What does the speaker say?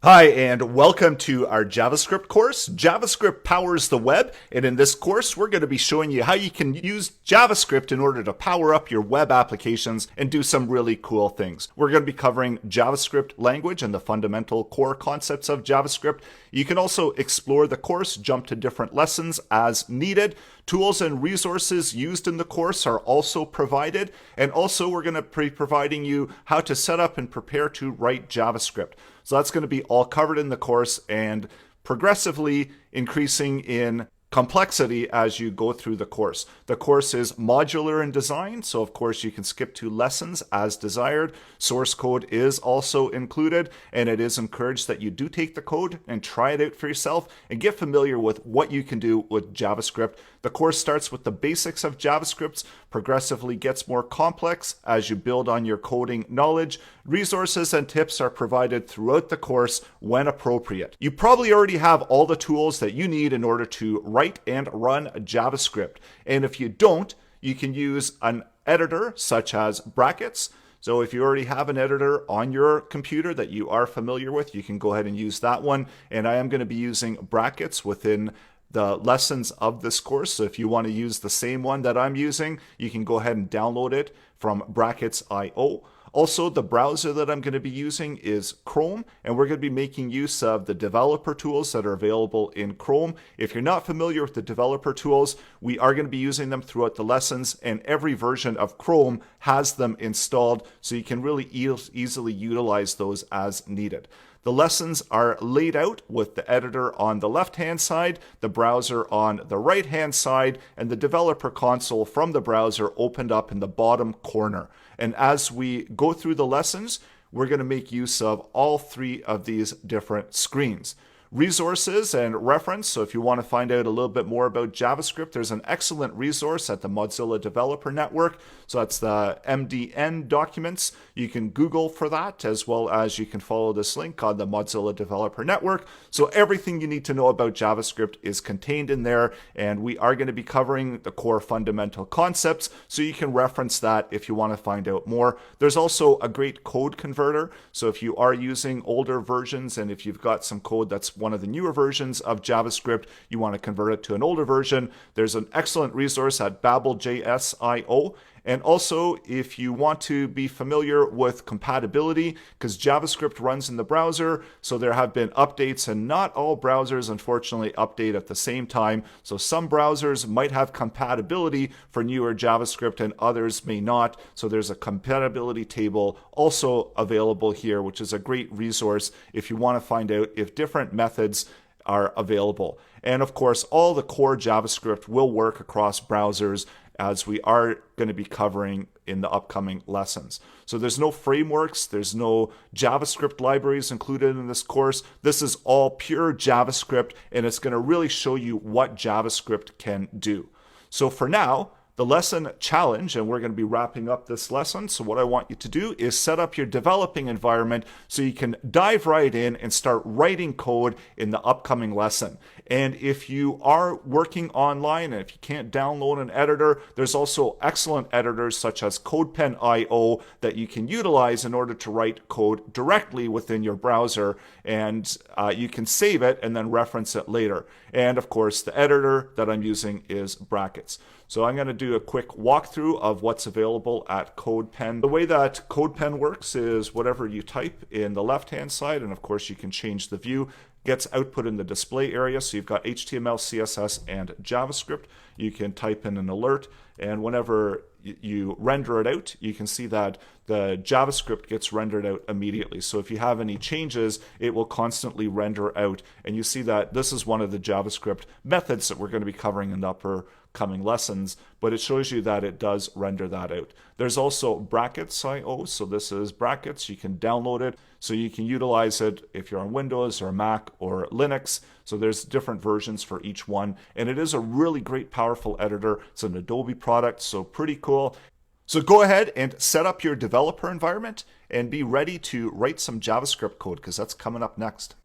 Hi, and welcome to our JavaScript course. JavaScript powers the web, and in this course, we're going to be showing you how you can use JavaScript in order to power up your web applications and do some really cool things. We're going to be covering JavaScript language and the fundamental core concepts of JavaScript. You can also explore the course, jump to different lessons as needed. Tools and resources used in the course are also provided, and also we're going to be providing you how to set up and prepare to write JavaScript. So that's going to be all covered in the course and progressively increasing in complexity as you go through the course. The course is modular in design, so of course you can skip to lessons as desired. Source code is also included, and it is encouraged that you do take the code and try it out for yourself and get familiar with what you can do with JavaScript. The course starts with the basics of JavaScript, progressively gets more complex as you build on your coding knowledge. Resources and tips are provided throughout the course when appropriate. You probably already have all the tools that you need in order to write and run JavaScript. And if you don't, you can use an editor such as brackets. So if you already have an editor on your computer that you are familiar with, you can go ahead and use that one. And I am going to be using brackets within the lessons of this course. So if you want to use the same one that I'm using, you can go ahead and download it from brackets.io. Also, the browser that I'm going to be using is Chrome, and we're going to be making use of the developer tools that are available in Chrome. If you're not familiar with the developer tools, we are going to be using them throughout the lessons, and every version of Chrome has them installed, so you can really easily utilize those as needed. The lessons are laid out with the editor on the left-hand side, the browser on the right-hand side, and the developer console from the browser opened up in the bottom corner. And as we go through the lessons, we're going to make use of all three of these different screens. Resources and reference. So if you want to find out a little bit more about JavaScript, there's an excellent resource at the Mozilla Developer Network. So that's the MDN documents. You can Google for that, as well as you can follow this link on the Mozilla Developer Network. So everything you need to know about JavaScript is contained in there, and we are going to be covering the core fundamental concepts, so you can reference that if you want to find out more. There's also a great code converter. So if you are using older versions, and if you've got some code that's one of the newer versions of JavaScript, you want to convert it to an older version, there's an excellent resource at babel.js.io. And also, if you want to be familiar with compatibility, because JavaScript runs in the browser, so there have been updates, and not all browsers, unfortunately, update at the same time. So some browsers might have compatibility for newer JavaScript and others may not. So there's a compatibility table also available here, which is a great resource if you want to find out if different methods are available. And of course, all the core JavaScript will work across browsers, as we are going to be covering in the upcoming lessons. So there's no frameworks, there's no JavaScript libraries included in this course. This is all pure JavaScript, and it's going to really show you what JavaScript can do. So for now, the lesson challenge, and we're going to be wrapping up this lesson. So what I want you to do is set up your developing environment so you can dive right in and start writing code in the upcoming lesson. And if you are working online and if you can't download an editor, there's also excellent editors such as CodePen.io that you can utilize in order to write code directly within your browser, and you can save it and then reference it later. And of course, the editor that I'm using is Brackets. So I'm going to do a quick walkthrough of what's available at CodePen. The way that CodePen works is whatever you type in the left-hand side, and of course you can change the view, gets output in the display area. So you've got HTML, CSS, and JavaScript. You can type in an alert, and whenever you render it out, you can see that the JavaScript gets rendered out immediately. So if you have any changes, it will constantly render out. And you see that this is one of the JavaScript methods that we're going to be covering in the upcoming lessons, but it shows you that it does render that out. There's also brackets.io, so this is brackets. You can download it, so you can utilize it if you're on Windows or Mac or Linux. So there's different versions for each one, and it is a really great, powerful editor. It's an Adobe product, so pretty cool. So go ahead and set up your developer environment and be ready to write some JavaScript code, because that's coming up next.